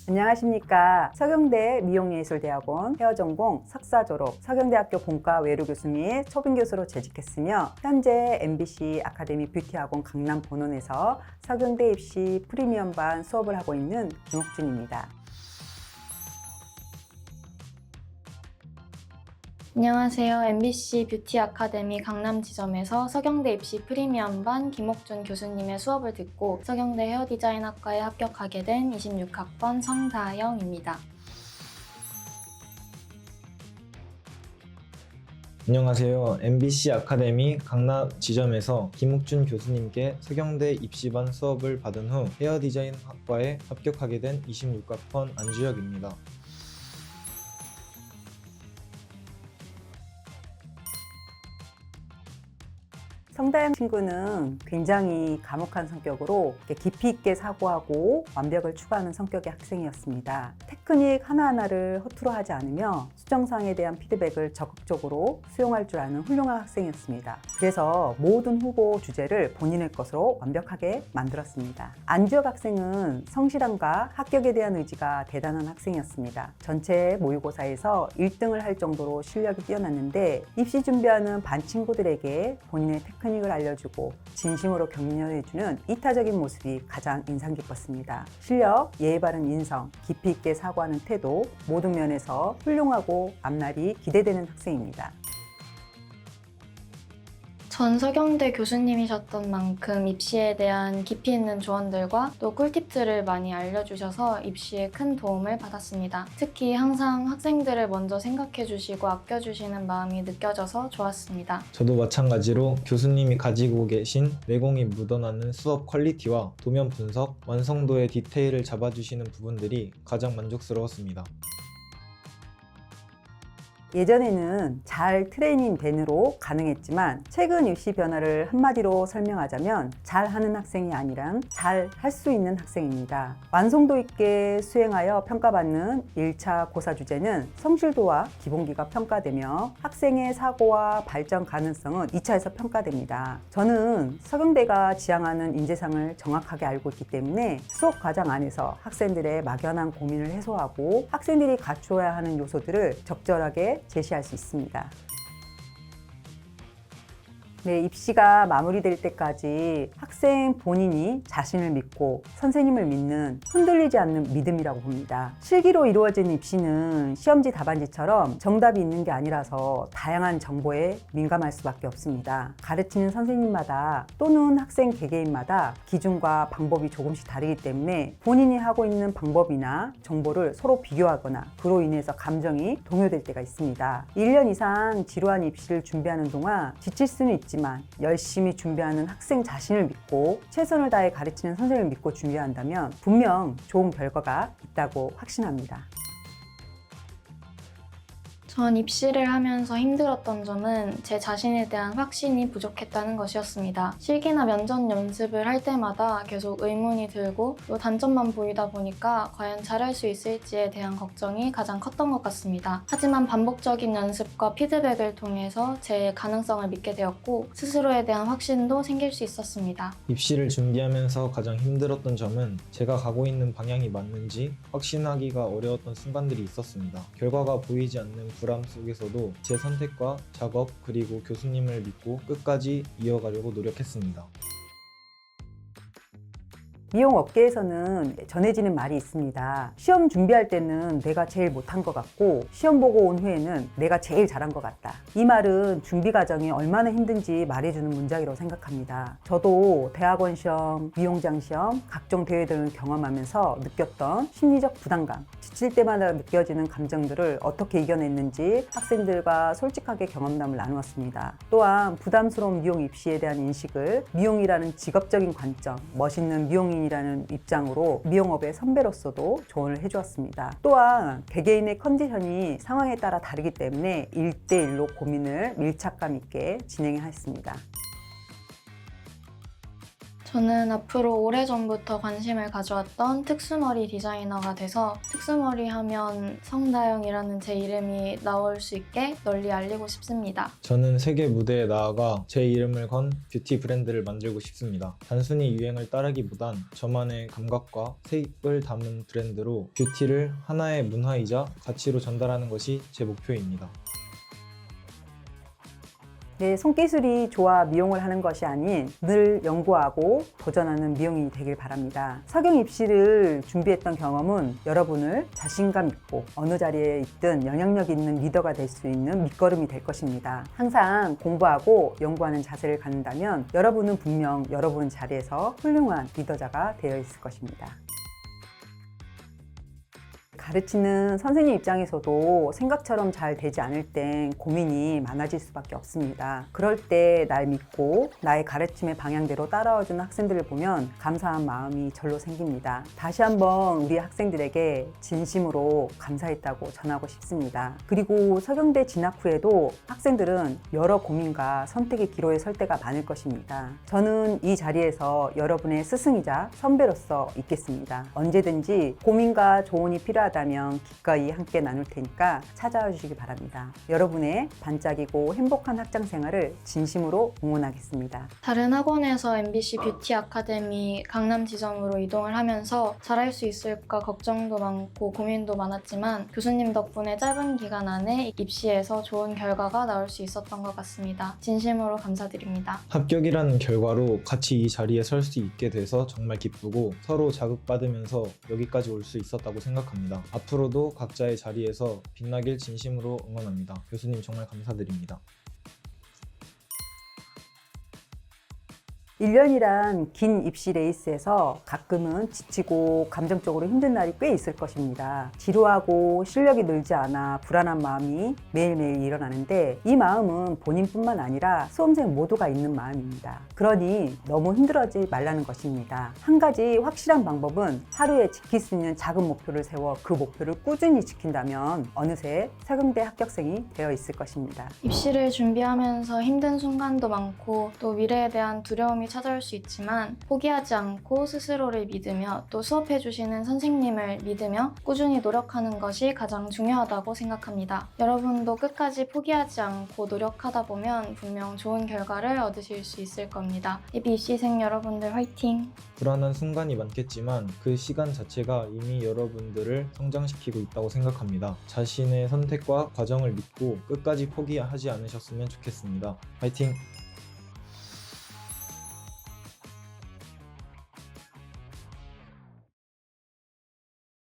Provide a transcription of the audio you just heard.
안녕하십니까. 서경대 미용예술대학원 헤어전공 석사 졸업, 서경대학교 본과 외로 교수 및 초빙 교수로 재직했으며 현재 MBC 아카데미 뷰티학원 강남 본원에서 서경대 입시 프리미엄반 수업을 하고 있는 김옥준입니다. 안녕하세요. MBC 뷰티 아카데미 강남 지점에서 서경대 입시 프리미엄반 김옥준 교수님의 수업을 듣고 서경대 헤어디자인학과에 합격하게 된 26학번 성다영입니다. 안녕하세요. MBC 아카데미 강남 지점에서 김옥준 교수님께 서경대 입시반 수업을 받은 후 헤어 디자인 학과에 합격하게 된 26학번 안주혁입니다. 성다영 친구는 굉장히 과묵한 성격으로 깊이 있게 사고하고 완벽을 추구하는 성격의 학생이었습니다. 테크닉 하나하나를 허투루 하지 않으며 수정사항에 대한 피드백을 적극적으로 수용할 줄 아는 훌륭한 학생이었습니다. 그래서 모든 후보 주제를 본인의 것으로 완벽하게 만들었습니다. 안주혁 학생은 성실함과 합격에 대한 의지가 대단한 학생이었습니다. 전체 모의고사에서 1등을 할 정도로 실력이 뛰어났는데 입시 준비하는 반 친구들에게 본인의 테크닉을 알려주고 진심으로 격려해주는 이타적인 모습이 가장 인상 깊었습니다. 실력, 예의 바른 인성, 깊이 있게 사고하는 태도, 모든 면에서 훌륭하고 앞날이 기대되는 학생입니다. 전 서경대 교수님이셨던 만큼 입시에 대한 깊이 있는 조언들과 또 꿀팁들을 많이 알려주셔서 입시에 큰 도움을 받았습니다. 특히 항상 학생들을 먼저 생각해 주시고 아껴주시는 마음이 느껴져서 좋았습니다. 저도 마찬가지로 교수님이 가지고 계신 내공이 묻어나는 수업 퀄리티와 도면 분석, 완성도의 디테일을 잡아주시는 부분들이 가장 만족스러웠습니다. 예전에는 잘 트레이닝 된으로 가능했지만 최근 입시 변화를 한마디로 설명하자면 잘하는 학생이 아니라 잘 할 수 있는 학생입니다. 완성도 있게 수행하여 평가받는 1차 고사 주제는 성실도와 기본기가 평가되며 학생의 사고와 발전 가능성은 2차에서 평가됩니다. 저는 서경대가 지향하는 인재상을 정확하게 알고 있기 때문에 수업 과정 안에서 학생들의 막연한 고민을 해소하고 학생들이 갖추어야 하는 요소들을 적절하게 제시할 수 있습니다. 네, 입시가 마무리될 때까지 학생 본인이 자신을 믿고 선생님을 믿는 흔들리지 않는 믿음이라고 봅니다. 실기로 이루어진 입시는 시험지 답안지처럼 정답이 있는 게 아니라서 다양한 정보에 민감할 수밖에 없습니다. 가르치는 선생님마다 또는 학생 개개인마다 기준과 방법이 조금씩 다르기 때문에 본인이 하고 있는 방법이나 정보를 서로 비교하거나 그로 인해서 감정이 동요될 때가 있습니다. 1년 이상 지루한 입시를 준비하는 동안 지칠 수는 있지만 열심히 준비하는 학생 자신을 믿고 최선을 다해 가르치는 선생님을 믿고 준비한다면 분명 좋은 결과가 있다고 확신합니다. 전 입시를 하면서 힘들었던 점은 제 자신에 대한 확신이 부족했다는 것이었습니다. 실기나 면접 연습을 할 때마다 계속 의문이 들고 또 단점만 보이다 보니까 과연 잘할 수 있을지에 대한 걱정이 가장 컸던 것 같습니다. 하지만 반복적인 연습과 피드백을 통해서 제 가능성을 믿게 되었고 스스로에 대한 확신도 생길 수 있었습니다. 입시를 준비하면서 가장 힘들었던 점은 제가 가고 있는 방향이 맞는지 확신하기가 어려웠던 순간들이 있었습니다. 결과가 보이지 않는 불안 속에서도 제 선택과 작업 그리고 교수님을 믿고 끝까지 이어가려고 노력했습니다. 미용 업계에서는 전해지는 말이 있습니다. 시험 준비할 때는 내가 제일 못한 것 같고 시험 보고 온 후에는 내가 제일 잘한 것 같다. 이 말은 준비 과정이 얼마나 힘든지 말해주는 문장이라고 생각합니다. 저도 대학원 시험, 미용장 시험, 각종 대회들을 경험하면서 느꼈던 심리적 부담감, 지칠 때마다 느껴지는 감정들을 어떻게 이겨냈는지 학생들과 솔직하게 경험담을 나누었습니다. 또한 부담스러운 미용 입시에 대한 인식을 미용이라는 직업적인 관점, 멋있는 미용인 이라는 입장으로 미용업의 선배로서도 조언을 해주었습니다. 또한 개개인의 컨디션이 상황에 따라 다르기 때문에 1대1로 고민을 밀착감 있게 진행했습니다. 저는 앞으로 오래전부터 관심을 가져왔던 특수머리 디자이너가 돼서 특수머리 하면 성다영이라는 제 이름이 나올 수 있게 널리 알리고 싶습니다. 저는 세계 무대에 나아가 제 이름을 건 뷰티 브랜드를 만들고 싶습니다. 단순히 유행을 따르기보단 저만의 감각과 색을 담은 브랜드로 뷰티를 하나의 문화이자 가치로 전달하는 것이 제 목표입니다. 내 손기술이 좋아 미용을 하는 것이 아닌 늘 연구하고 도전하는 미용인이 되길 바랍니다. 석영 입시를 준비했던 경험은 여러분을 자신감 있고 어느 자리에 있든 영향력 있는 리더가 될 수 있는 밑거름이 될 것입니다. 항상 공부하고 연구하는 자세를 갖는다면 여러분은 분명 여러분 자리에서 훌륭한 리더자가 되어 있을 것입니다. 가르치는 선생님 입장에서도 생각처럼 잘 되지 않을 땐 고민이 많아질 수밖에 없습니다. 그럴 때 날 믿고 나의 가르침의 방향대로 따라와주는 학생들을 보면 감사한 마음이 절로 생깁니다. 다시 한번 우리 학생들에게 진심으로 감사했다고 전하고 싶습니다. 그리고 서경대 진학 후에도 학생들은 여러 고민과 선택의 기로에 설 때가 많을 것입니다. 저는 이 자리에서 여러분의 스승이자 선배로서 있겠습니다. 언제든지 고민과 조언이 필요하다면 기꺼이 함께 나눌 테니까 찾아와 주시기 바랍니다. 여러분의 반짝이고 행복한 학창 생활을 진심으로 응원하겠습니다. 다른 학원에서 MBC 뷰티 아카데미 강남 지점으로 이동을 하면서 잘할 수 있을까 걱정도 많고 고민도 많았지만 교수님 덕분에 짧은 기간 안에 입시에서 좋은 결과가 나올 수 있었던 것 같습니다. 진심으로 감사드립니다. 합격이라는 결과로 같이 이 자리에 설 수 있게 돼서 정말 기쁘고 서로 자극받으면서 여기까지 올 수 있었다고 생각합니다. 앞으로도 각자의 자리에서 빛나길 진심으로 응원합니다. 교수님 정말 감사드립니다. 1년이란 긴 입시 레이스에서 가끔은 지치고 감정적으로 힘든 날이 꽤 있을 것입니다. 지루하고 실력이 늘지 않아 불안한 마음이 매일매일 일어나는데 이 마음은 본인뿐만 아니라 수험생 모두가 있는 마음입니다. 그러니 너무 힘들어하지 말라는 것입니다. 한 가지 확실한 방법은 하루에 지킬 수 있는 작은 목표를 세워 그 목표를 꾸준히 지킨다면 어느새 서경대 합격생이 되어 있을 것입니다. 입시를 준비하면서 힘든 순간도 많고 또 미래에 대한 두려움이 찾아올 수 있지만 포기하지 않고 스스로를 믿으며 또 수업해주시는 선생님을 믿으며 꾸준히 노력하는 것이 가장 중요하다고 생각합니다. 여러분도 끝까지 포기하지 않고 노력하다 보면 분명 좋은 결과를 얻으실 수 있을 겁니다. 입시생 여러분들 화이팅! 불안한 순간이 많겠지만 그 시간 자체가 이미 여러분들을 성장시키고 있다고 생각합니다. 자신의 선택과 과정을 믿고 끝까지 포기하지 않으셨으면 좋겠습니다. 화이팅!